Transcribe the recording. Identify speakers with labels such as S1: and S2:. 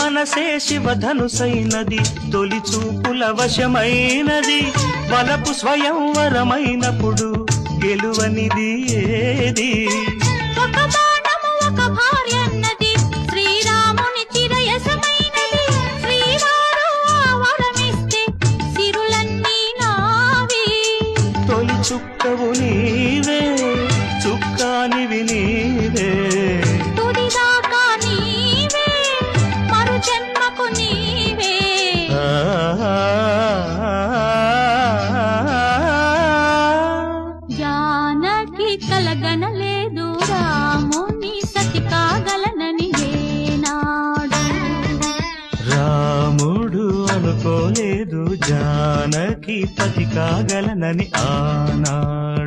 S1: మనసే శివధనుసైనది తొలి చూపుల వశమైనది వలపు స్వయంవరమైనప్పుడు గెలువనిది ఏది
S2: ఒక బాణము ఒక భార్యన్నది శ్రీరాముని చిరయసమైనది శ్రీవారు వరమిస్తే సిరులన్నీ నావి
S1: తొలి చుక్కవు నీవే చుక్కానివి నీవే
S2: తుదిదాకా నీవే మరు జన్మకు నీవే జానకి కలగనలేదు రాముని సతి కాగలనని ఏనాడు
S1: రాముడు అనుకోలేదు జానకి పతి కాగలనని ఆనాడు